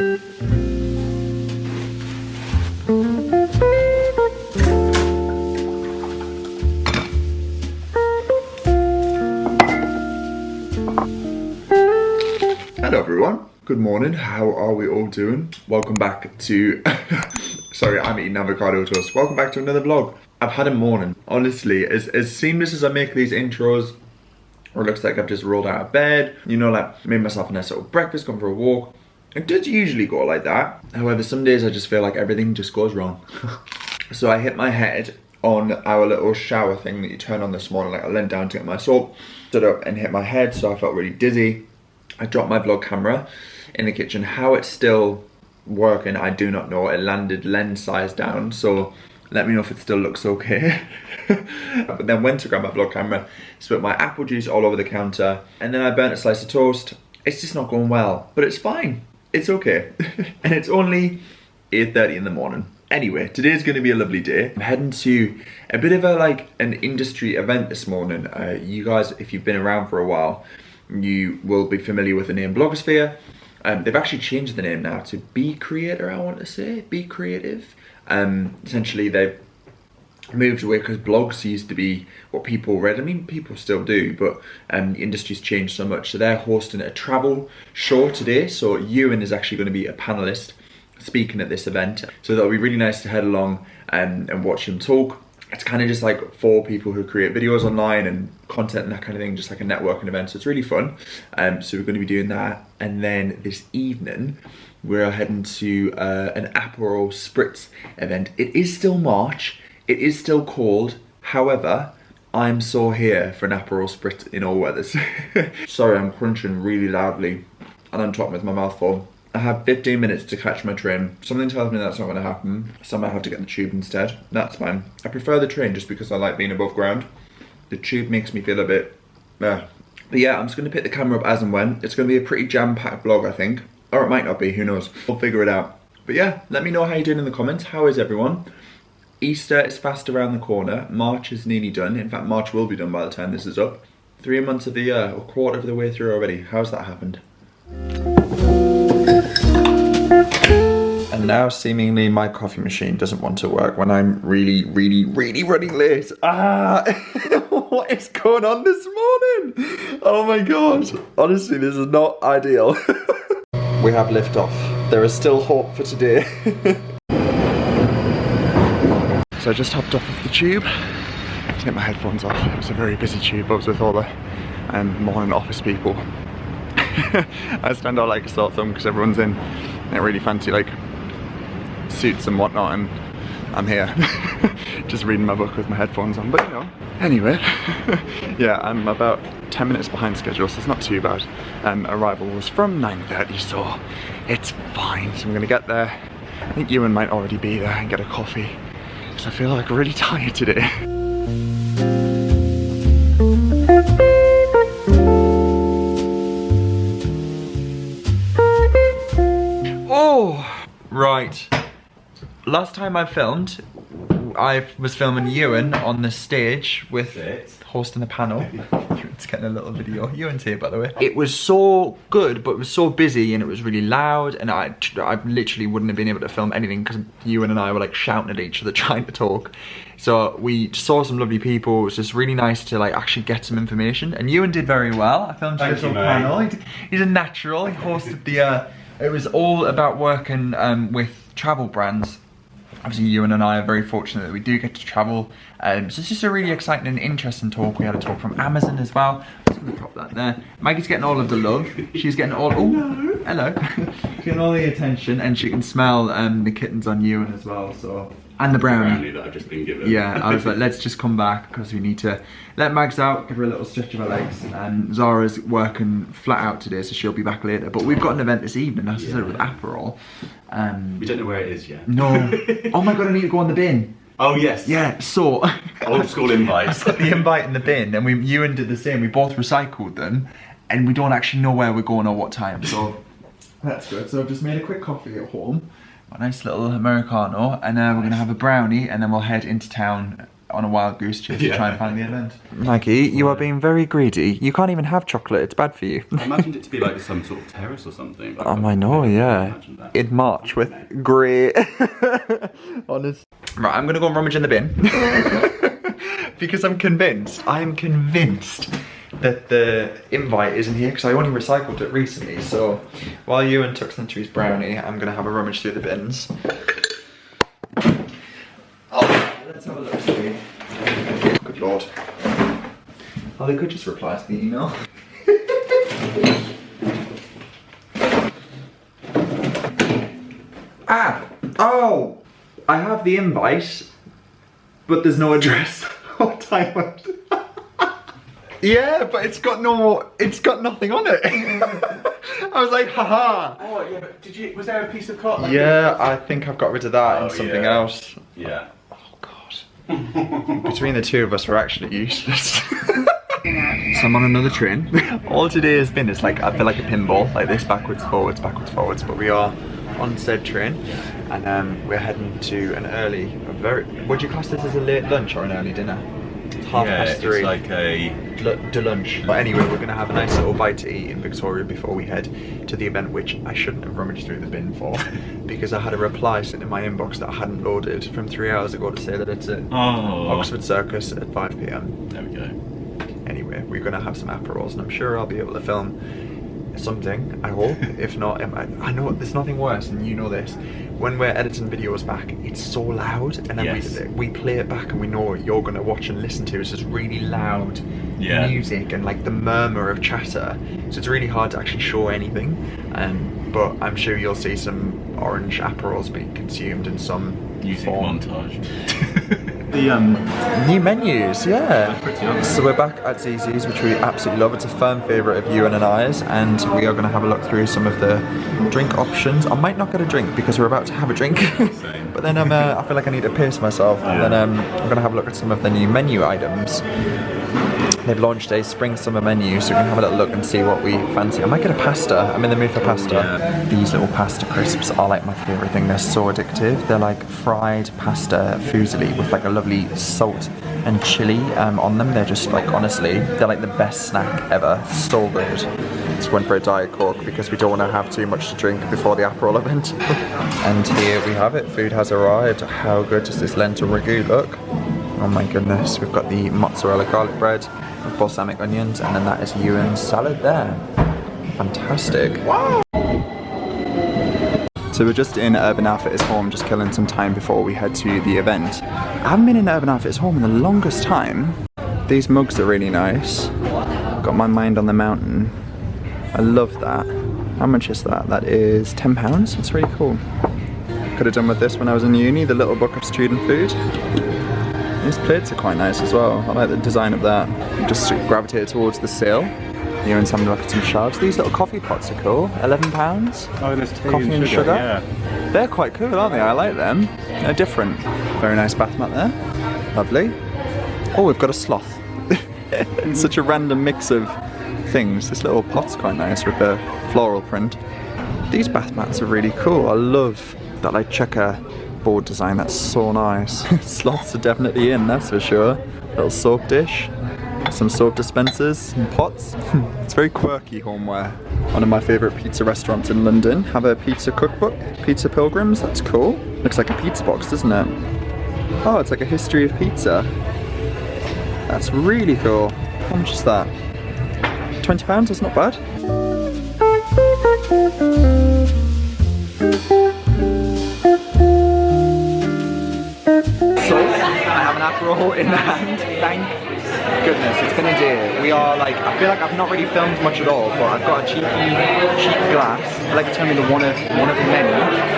Hello everyone, good morning, how are we all doing? Welcome back to, sorry, I'm eating avocado toast. Welcome back to another vlog. I've had a morning, honestly, as seamless as I make these intros, or it looks like I've just rolled out of bed, you know, like made myself a nice little breakfast, gone for a walk. It does usually go like that. However, some days I just feel like everything just goes wrong. So I hit my head on our little shower thing that you turn on this morning. Like I leant down to get my soap, stood up and hit my head, so I felt really dizzy. I dropped my vlog camera in the kitchen. How it's still working, I do not know. It landed lens size down, so let me know if it still looks okay. But then went to grab my vlog camera, spilled my apple juice all over the counter, and then I burnt a slice of toast. It's just not going well, but it's fine. It's okay. And it's only 8:30 in the morning. Anyway, today's gonna be a lovely day. I'm heading to a bit of an industry event this morning. You guys, if you've been around for a while, you will be familiar with the name Blogosphere. They've actually changed the name now to Be Creator, I want to say, Be Creative. Essentially they've moved away because blogs used to be what people read. I mean, people still do, but the industry's changed so much. So they're hosting a travel show today. So Ewan is actually going to be a panelist speaking at this event. So that'll be really nice to head along and watch him talk. It's kind of just like for people who create videos online and content and that kind of thing, just like a networking event. So it's really fun. So we're going to be doing that. And then this evening, we're heading to an Aperol Spritz event. It is still March. It is still cold. However, I'm so here for an Aperol Spritz in all weathers. Sorry, I'm crunching really loudly and I'm talking with my mouth full. I have 15 minutes to catch my train. Something tells me that's not going to happen, so I might have to get the tube instead. That's fine. I prefer the train just because I like being above ground. The tube makes me feel a bit... But yeah, I'm just going to pick the camera up as and when. It's going to be a pretty jam-packed vlog, I think. Or it might not be, who knows. We'll figure it out. But yeah, let me know how you're doing in the comments. How is everyone? Easter is fast around the corner. March is nearly done. In fact, March will be done by the time this is up. 3 months of the year, or quarter of the way through already. How's that happened? And now seemingly my coffee machine doesn't want to work when I'm really running late. What is going on this morning? Oh my god. Honestly, this is not ideal. We have liftoff. There is still hope for today. So I just hopped off of the tube to get my headphones off. It was a very busy tube. I was with all the morning office people. I stand out like a sore thumb because everyone's in really fancy like suits and whatnot, and I'm here just reading my book with my headphones on, but you know. Anyway, yeah, I'm about 10 minutes behind schedule, so it's not too bad. Arrival was from 9:30, so it's fine. So I'm gonna get there. I think Ewan might already be there and get a coffee because I feel like really tired today. Right, last time I filmed, I was filming Ewan on the stage with hosting the panel. Ewan's getting a little video. Ewan's here, by the way. It was so good, but it was so busy and it was really loud, and I literally wouldn't have been able to film anything because Ewan and I were like shouting at each other trying to talk. So we saw some lovely people. It was just really nice to like actually get some information, and Ewan did very well. I filmed his little panel. He's a natural. He hosted the it was all about working with travel brands. Obviously Ewan and I are very fortunate that we do get to travel. So it's just a really exciting and interesting talk. We had a talk from Amazon as well. I'm just gonna pop that there. Maggie's getting all of the love. She's getting all, oh, hello. She's getting all the attention, and she can smell the kittens on Ewan as well, so. And the brownie that I've just been given. Yeah, I was like, let's just come back because we need to let Mags out, give her a little stretch of her legs. And Zara's working flat out today, so she'll be back later. But we've got an event this evening, as I said, with Aperol. We don't know where it is yet. No. Oh my god, I need to go on the bin. Oh yes. Yeah, so old school invites. I put the invite in the bin, and Ewan did the same. We both recycled them, and we don't actually know where we're going or what time. So that's good. So I've just made a quick coffee at home. A nice little Americano, and we're gonna have a brownie, and then we'll head into town on a wild goose chase to try and find the event. Maggie, you are being very greedy. You can't even have chocolate, it's bad for you. I imagined it to be like some sort of terrace or something. Like I know, yeah. In March with great. Honest. Right, I'm gonna go and rummage in the bin. Because I'm convinced that the invite isn't here because I only recycled it recently. So while Ewan tucks into his brownie, I'm gonna have a rummage through the bins. Oh, let's have a look, see. Good lord. Oh, they could just reply to the email. Ah! Oh! I have the invite, but there's no address. What time was it? Yeah, but it's got nothing on it. I was like, haha. Oh yeah, but was there a piece of cloth? Like yeah, I think I've got rid of that and something else. Yeah. Oh god. Between the two of us, we're actually useless. So I'm on another train. All today has been is like, I feel like a pinball, like this, backwards, forwards, but we are on said train and we're heading to an early, would you class this as a late lunch or an early dinner? It's 3:30. It's like a lunch. But anyway, we're gonna have a nice little bite to eat in Victoria before we head to the event, which I shouldn't have rummaged through the bin for because I had a reply sent in my inbox that I hadn't loaded from 3 hours ago to say that it's at Oxford Circus at 5 PM. There we go. Anyway, we're gonna have some Aperols and I'm sure I'll be able to film something, I hope. If not, I know there's nothing worse, and you know this, when we're editing videos back, it's so loud, and then we play it back and we know what you're gonna watch and listen to. It's just really loud music and like the murmur of chatter, so it's really hard to actually show anything. But I'm sure you'll see some orange Aperols being consumed in some music form. montage. The new menus, yeah. So we're back at Zizi's, which we absolutely love. It's a firm favourite of Ewan and I's, and we are going to have a look through some of the drink options. I might not get a drink because we're about to have a drink, but then I feel like I need to pace myself. And then I'm going to have a look at some of the new menu items. They've launched a spring-summer menu, so we can have a little look and see what we fancy. I might get a pasta. I'm in the mood for pasta. Yeah. These little pasta crisps are like my favourite thing. They're so addictive. They're like fried pasta fusilli with like a lovely salt and chilli on them. They're just like, honestly, they're like the best snack ever. So good. Just went for a Diet Coke because we don't want to have too much to drink before the Aperol event. And here we have it. Food has arrived. How good does this lentil ragu look? Oh my goodness. We've got the mozzarella garlic bread with balsamic onions, and then that is Ewan's salad there. Fantastic. Wow! So we're just in Urban Outfitters Home, just killing some time before we head to the event. I haven't been in Urban Outfitters Home in the longest time. These mugs are really nice. Got my mind on the mountain. I love that. How much is that? That is £10. It's really cool. Could have done with this when I was in uni, the little book of student food. These plates are quite nice as well. I like the design of that. Just gravitated towards the sale. Ewan's having a look at some shelves. These little coffee pots are cool. £11. Oh, there's tea coffee and sugar. Yeah. They're quite cool, aren't they? I like them. They're different. Very nice bath mat there. Lovely. Oh, we've got a sloth. It's such a random mix of things. This little pot's quite nice with the floral print. These bath mats are really cool. I love that like checker board design. That's so nice. Sloths are definitely in, that's for sure. Little soap dish, some soap dispensers, some pots. It's very quirky homeware. One of my favourite pizza restaurants in London have a pizza cookbook, Pizza Pilgrims. That's cool. Looks like a pizza box, doesn't it? Oh, it's like a history of pizza. That's really cool. How much is that? £20? That's not bad. So, I have an Aperol in the hand. Thank goodness, it's been a day. We are like, I feel like I've not really filmed much at all, but I've got a cheap glass. I like to tell me the one of many,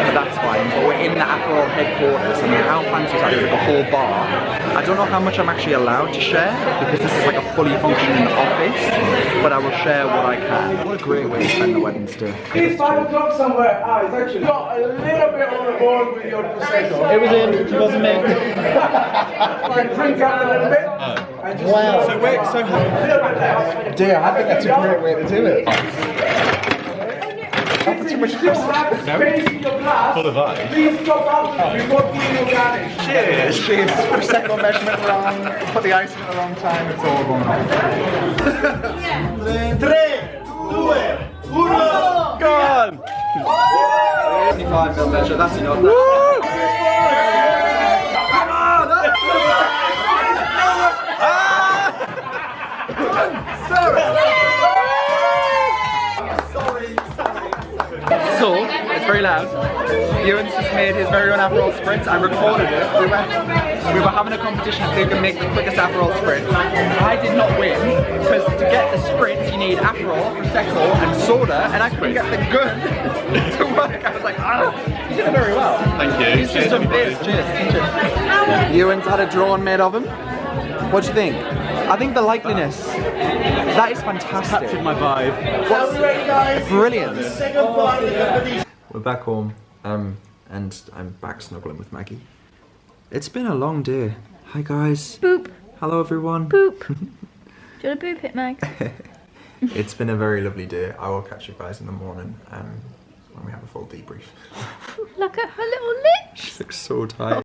but that's fine. But we're in the Aperol headquarters. I mean, how fancy is that? There's like a whole bar. I don't know how much I'm actually allowed to share because this is like a fully functioning office, but I will share what I can. What a great way to spend the Wednesday day. It's 5 o'clock somewhere. It's actually got a little bit on the board with your prosecco. It was in, it wasn't me. Like drink up a little bit. And just Wow. So wait, a little bit less. Dear, I think that's a great way to do it. Listen, you still have space in your glass. Full of ice. Please stop out before doing your garnish. Cheers. Cheers. Second measurement wrong. Put the ice in at the wrong time. It's all going on. 3, 2, 1. Go on. 25 measure. That's enough. So, it's very loud. Ewan's just made his very own Aperol Spritz. I recorded it. We were having a competition who can make the quickest Aperol Spritz. I did not win, because to get the Spritz you need Aperol, Prosecco and soda, and I couldn't get the gun to work. I was like, ah, you did it very well. Thank you. He's just done this. Cheers. Ewan's had a drone made of him. What do you think? I think the likeliness, that is fantastic. Captured my vibe. Brilliant. We're back home, and I'm back snuggling with Maggie. It's been a long day. Hi guys. Boop. Hello everyone. Boop. Do you want to boop it, Mag? It's been a very lovely day. I will catch you guys in the morning when we have a full debrief. Look at her little lips. She looks so tired.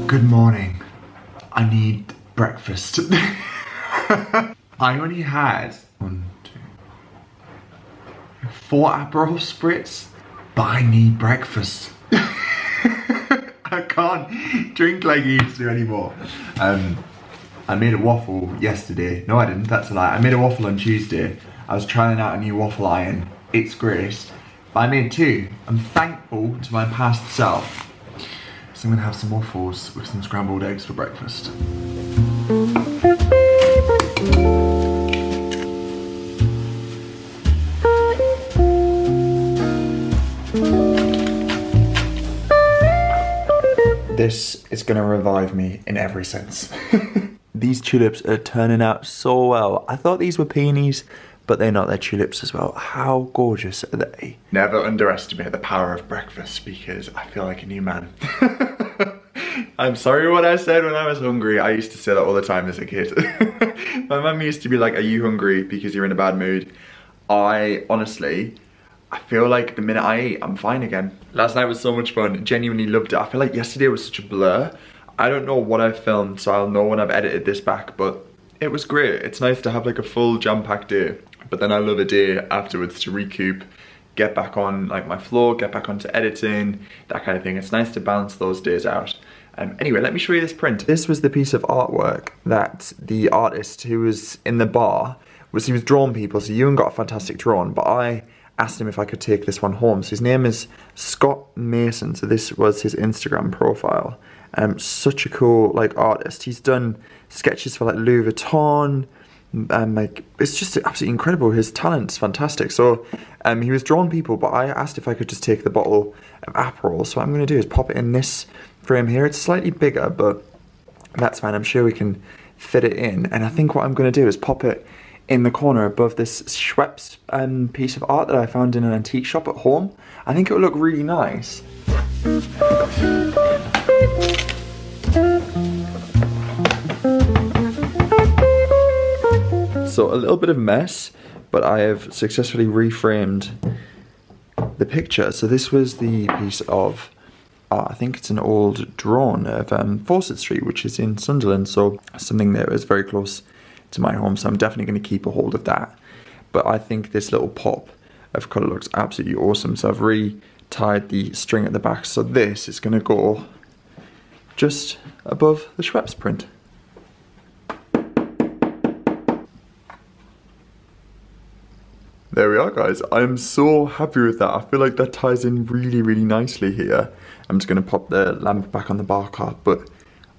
Good morning. I need breakfast. I only had 4 Aperol Spritz, but I need breakfast. I can't drink like I used to anymore. I made a waffle yesterday. No, I didn't. That's a lie. I made a waffle on Tuesday. I was trying out a new waffle iron. It's great. But I made 2. I'm thankful to my past self. So I'm gonna have some waffles with some scrambled eggs for breakfast. This is gonna revive me in every sense. These tulips are turning out so well. I thought these were peonies, but they're not, they're tulips as well. How gorgeous are they? Never underestimate the power of breakfast because I feel like a new man. I'm sorry what I said when I was hungry. I used to say that all the time as a kid. My mum used to be like, are you hungry because you're in a bad mood? I feel like the minute I eat, I'm fine again. Last night was so much fun, genuinely loved it. I feel like yesterday was such a blur. I don't know what I filmed, so I'll know when I've edited this back, but it was great. It's nice to have like a full jam-packed day, but then I love a day afterwards to recoup, get back on like my flow, get back onto editing, that kind of thing. It's nice to balance those days out. Anyway, let me show you this print. This was the piece of artwork that the artist who was in the bar, he was drawing people, so Ewan got a fantastic drawing, but I asked him if I could take this one home. So his name is Scott Mason, so this was his Instagram profile. Such a cool like artist. He's done sketches for like Louis Vuitton, like it's just absolutely incredible. His talent's fantastic. So he was drawing people, but I asked if I could just take the bottle of Aperol. So what I'm going to do is pop it in this frame here. It's slightly bigger, but that's fine. I'm sure we can fit it in. And I think what I'm going to do is pop it in the corner above this Schweppes piece of art that I found in an antique shop at home. I think it would look really nice. So a little bit of mess, but I have successfully reframed the picture. So this was the piece of art. I think it's an old drawing of Fawcett Street, which is in Sunderland. So something that was very close to my home. So I'm definitely going to keep a hold of that. But I think this little pop of colour looks absolutely awesome. So I've re-tied the string at the back. So this is going to go just above the Schweppes print. There we are, guys. I'm so happy with that. I feel like that ties in really, really nicely here. I'm just going to pop the lamp back on the bar cart, but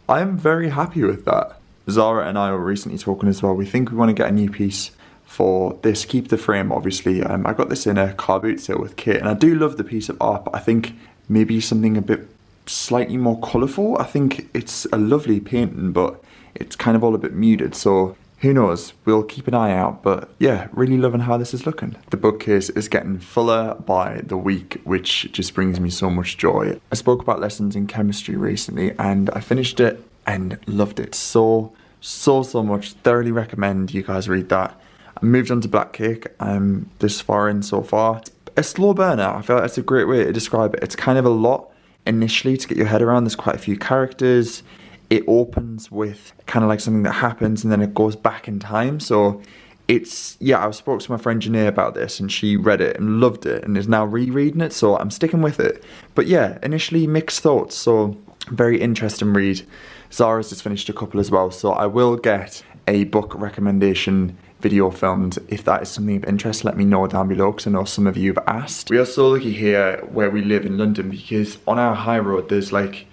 I'm very happy with that. Zara and I were recently talking as well. We think we want to get a new piece for this. Keep the frame, obviously. I got this in a car boot sale with Kit, and I do love the piece of art, but I think maybe something a bit slightly more colourful. I think it's a lovely painting, but it's kind of all a bit muted, so Who knows, we'll keep an eye out, but yeah, really loving how this is looking. The bookcase is getting fuller by the week, which just brings me so much joy. I spoke about lessons in chemistry recently and I finished it and loved it so much. Thoroughly recommend you guys read that. I moved on to Black Cake. I'm this far in so far. It's a slow burner. I feel like that's a great way to describe it. It's kind of a lot initially to get your head around. There's quite a few characters. It opens with kind of like something that happens and then it goes back in time. So it's, yeah, I spoke to my friend Janae about this and she read it and loved it and is now rereading it. So I'm sticking with it. But yeah, initially mixed thoughts. So very interesting read. Zara's just finished a couple as well. So I will get a book recommendation video filmed. If that is something of interest, let me know down below because I know some of you have asked. We are so lucky here where we live in London because on our high road there's like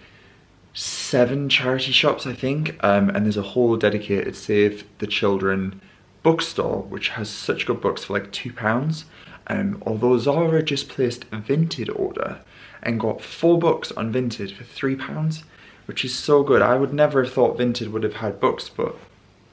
7 charity shops I think, and there's a whole dedicated Save the Children bookstore which has such good books for like £2. Although Zara just placed a Vinted order and got 4 books on Vinted for £3, which is so good. I would never have thought Vinted would have had books, but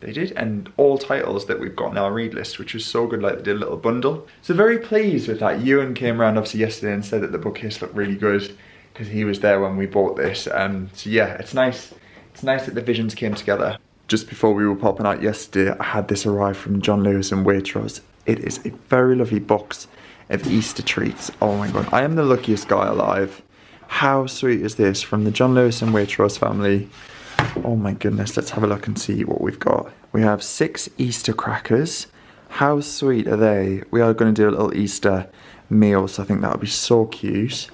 they did, and all titles that we've got on our read list, which was so good. Like they did a little bundle. So very pleased with that. Ewan came around obviously yesterday and said that the bookcase looked really good because he was there when we bought this. So yeah, it's nice. It's nice that the visions came together. Just before we were popping out yesterday, I had this arrive from John Lewis and Waitrose. It is a very lovely box of Easter treats. Oh my god, I am the luckiest guy alive. How sweet is this from the John Lewis and Waitrose family? Oh my goodness, let's have a look and see what we've got. We have 6 Easter crackers. How sweet are they? We are going to do a little Easter meal, so I think that would be so cute.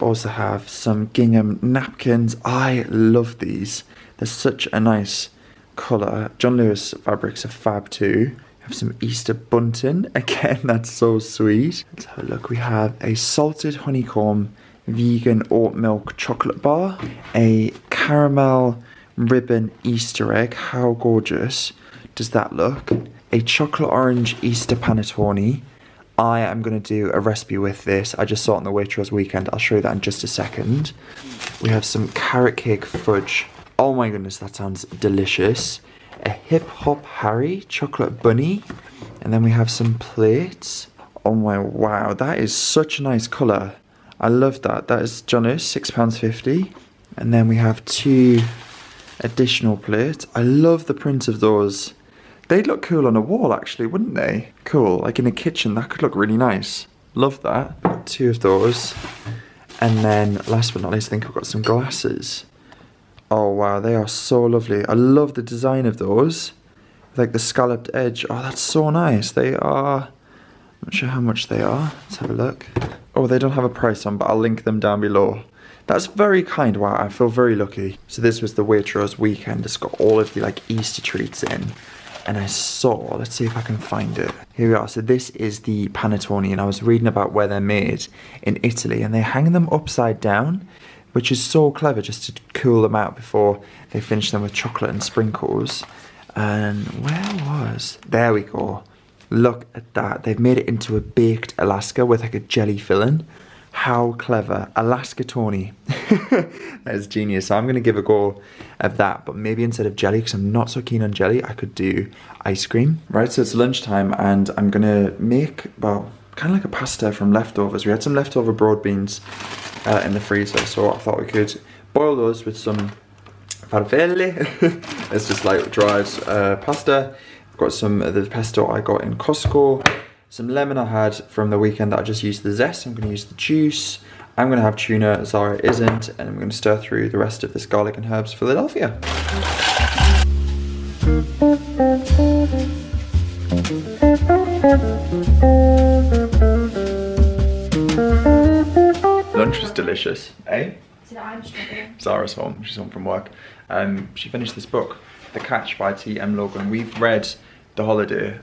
Also have some gingham napkins. I love these. They're such a nice colour. John Lewis fabrics are fab too. We have some Easter bunting. Again, that's so sweet. Let's have a look. We have a salted honeycomb vegan oat milk chocolate bar. A caramel ribbon Easter egg. How gorgeous does that look? A chocolate orange Easter panettone. I am going to do a recipe with this. I just saw it on the Waitrose weekend. I'll show you that in just a second. We have some carrot cake fudge. Oh my goodness, that sounds delicious. A Hip Hop Harry chocolate bunny. And then we have some plates. Oh my, wow, that is such a nice colour. I love that. That is John Lewis, £6.50. And then we have 2 additional plates. I love the print of those. They'd look cool on a wall actually, wouldn't they? Cool, like in a kitchen, that could look really nice. Love that. Got 2 of those. And then last but not least, I think I've got some glasses. Oh wow, they are so lovely. I love the design of those. Like the scalloped edge. Oh, that's so nice. They are, I'm not sure how much they are. Let's have a look. Oh, they don't have a price on, but I'll link them down below. That's very kind. Wow, I feel very lucky. So this was the Waitrose weekend. It's got all of the like Easter treats in. And I saw, let's see if I can find it. Here we are. So this is the panettone, and I was reading about where they're made in Italy, and they hang them upside down, which is so clever, just to cool them out before they finish them with chocolate and sprinkles. And where was? There we go. Look at that. They've made it into a baked Alaska with like a jelly filling. How clever. Alaska Tony. That is genius. So I'm going to give a go of that, but maybe instead of jelly, because I'm not so keen on jelly, I could do ice cream. Right, so it's lunchtime and I'm going to make, well, kind of like a pasta from leftovers. We had some leftover broad beans in the freezer, so I thought we could boil those with some farfalle. It's just like dried pasta. I've got some of the pesto I got in Costco. Some lemon I had from the weekend that I just used the zest. I'm going to use the juice. I'm going to have tuna, Zara isn't, and I'm going to stir through the rest of this garlic and herbs Philadelphia. Lunch was delicious, eh? Zara's home, she's home from work. She finished this book, The Catch by T.M. Logan. We've read The Holiday.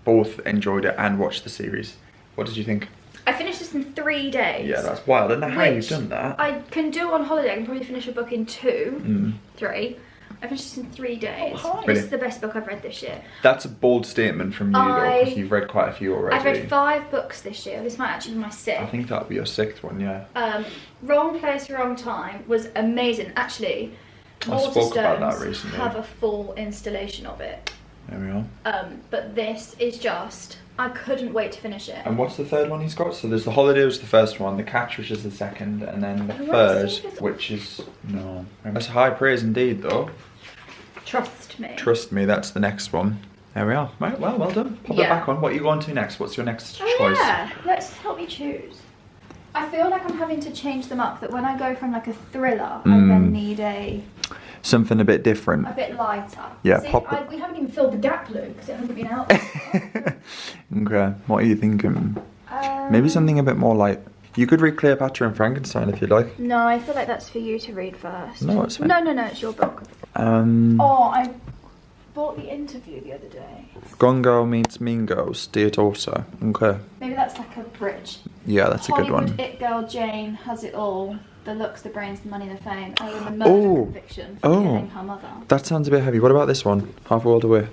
Both enjoyed it and watched the series. What did you think? I finished this in 3 days. Yeah, that's wild. I don't know how you've done that. I can do on holiday. I can probably finish a book in 2, 3. I finished this in 3 days. Oh, this is the best book I've read this year. That's a bold statement from you though, because you've read quite a few already. I've read 5 books this year. This might actually be my 6th. I think that'll be your 6th one, yeah. Wrong Place, Wrong Time was amazing. Actually, spoke about that Waterstones recently. have a full installation of it. There we are. But this is just, I couldn't wait to finish it. And what's the third one he's got? So there's the Holiday, which is the first one, the Catch, which is the second, and then the I wanna third, see this. which is no. That's high praise indeed, though. Trust me. Trust me, that's the next one. There we are. Right, well done. Pop it Yeah. back on. What are you going to next? What's your next Oh choice? yeah, let's help me choose. I feel like I'm having to change them up, that when I go from like a thriller, I then need a Something a bit different. bit lighter. Yeah, See, pop it. we haven't even filled the gap, Luke, because it hasn't been out. Okay, what are you thinking? Maybe something a bit more light. You could read Cleopatra and Frankenstein if you'd like. No, I feel like that's for you to read first. No, it's fine. No, it's your book. Oh, I bought the interview the other day. Gone Girl meets Mean Girls, Dear Daughter. Okay. Maybe that's like a bridge. Yeah, that's a good Hollywood one. It Girl Jane has it all. The looks, the brains, the money, the fame. Oh, and the murder conviction for killing her mother. That sounds a bit heavy. What about this one? Half a World Away.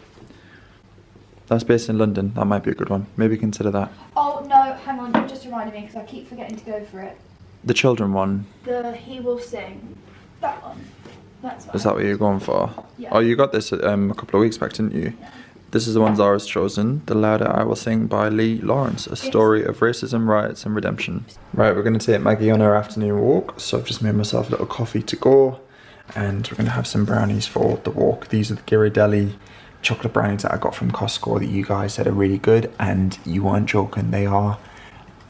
That's based in London. That might be a good one. Maybe consider that. Oh no, hang on, you just reminded me because I keep forgetting to go for it. The children one. The He Will Sing. That one. That's what Is that what you're going for? Yeah. Oh, you got this a couple of weeks back, didn't you? Yeah. This is the one Zara's chosen. The Louder I Will Sing by Lee Lawrence. A story of racism, riots and redemption. Right, we're going to take Maggie on her afternoon walk. So I've just made myself a little coffee to go. And we're going to have some brownies for the walk. These are the Ghirardelli chocolate brownies that I got from Costco that you guys said are really good. And you weren't joking. They are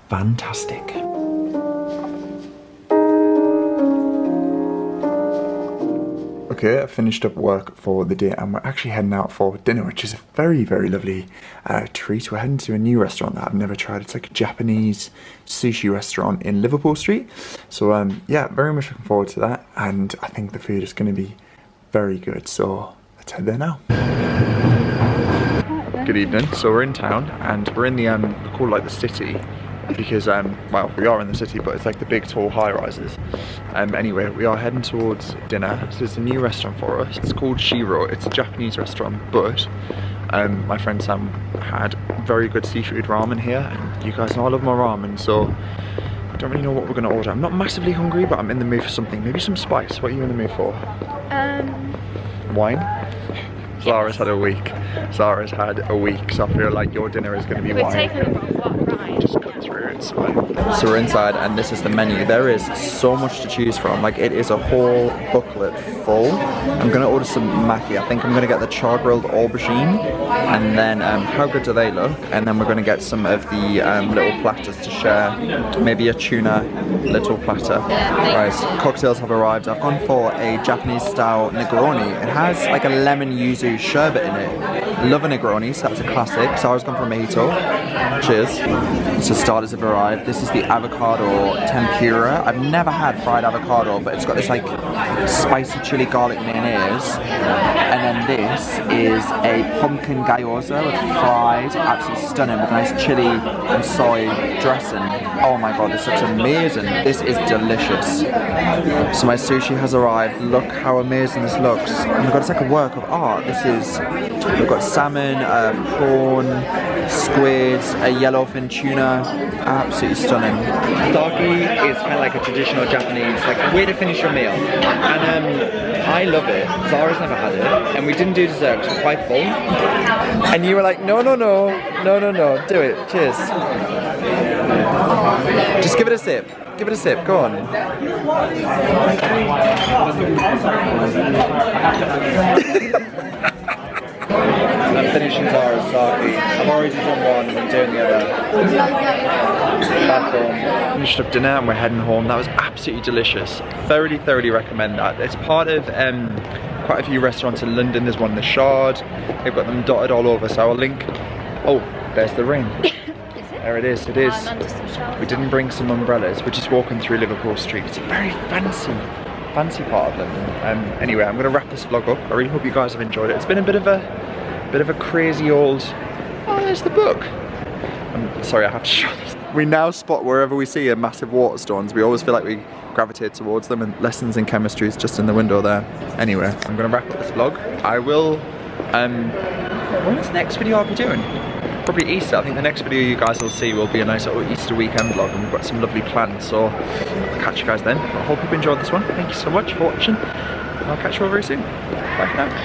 fantastic. Okay, I finished up work for the day and we're actually heading out for dinner, which is a very, very lovely treat. We're heading to a new restaurant that I've never tried. It's like a Japanese sushi restaurant in Liverpool Street. So yeah, very much looking forward to that. And I think the food is going to be very good. So let's head there now. Good evening. So we're in town and we're in the, called like the city. Because, well, we are in the city, but it's like the big, tall high-rises. Anyway, we are heading towards dinner. So it's a new restaurant for us. It's called Shiro. It's a Japanese restaurant, but my friend Sam had very good seafood ramen here. And you guys know I love my ramen, so I don't really know what we're going to order. I'm not massively hungry, but I'm in the mood for something. Maybe some spice. What are you in the mood for? Wine? Zara's had a week. Zara's had a week, so I feel like your dinner is going to be wine. Just cut through, it's fine. So we're inside and this is the menu. There is so much to choose from. Like, it is a whole booklet full. I'm going to order some maki. I think I'm going to get the char-grilled aubergine. And then, how good do they look? And then we're going to get some of the little platters to share. Maybe a tuna little platter. Right, cocktails have arrived. I've gone for a Japanese style Negroni. It has like a lemon yuzu sherbet in it. Love a Negroni, so that's a classic. So I was going for a mojito. Cheers. So starters have arrived. This is the avocado tempura. I've never had fried avocado, but it's got this like spicy chili garlic mayonnaise. And then this is a pumpkin gyoza with fried, absolutely stunning, with nice chili and soy dressing. Oh my god, this looks amazing. This is delicious. So my sushi has arrived. Look how amazing this looks. Oh my god, it's like a work of art. This is, we've got salmon, prawn, squid, a yellowfin tuna. Absolutely stunning. Sake is kind of like a traditional Japanese, like, way to finish your meal. And I love it. Zara's never had it. And we didn't do dessert because we're quite full. And you were like, no, do it. Cheers. Just give it a sip. Give it a sip. Go on. I'm finishing Zara's sake. I've already done one and I'm doing the other. Back home. Finished up dinner and we're heading home. That was absolutely delicious. Thoroughly recommend that. It's part of quite a few restaurants in London. There's one in the Shard. They've got them dotted all over, so I'll link. Oh, there's the ring. There it is, it is. We didn't bring some umbrellas. We're just walking through Liverpool Street. It's a very fancy part of London. Anyway, I'm going to wrap this vlog up. I really hope you guys have enjoyed it. It's been a bit of a crazy old... Oh, there's the book. I'm sorry, I have to show this. We now spot wherever we see a massive water stones. We always feel like we gravitate towards them, and lessons in chemistry is just in the window there. Anyway, I'm going to wrap up this vlog. I will... when's the next video I'll be doing? Probably Easter. I think the next video you guys will see will be a nice little Easter weekend vlog, and we've got some lovely plans, so I'll catch you guys then. I hope you've enjoyed this one. Thank you so much for watching. I'll catch you all very soon. Bye for now.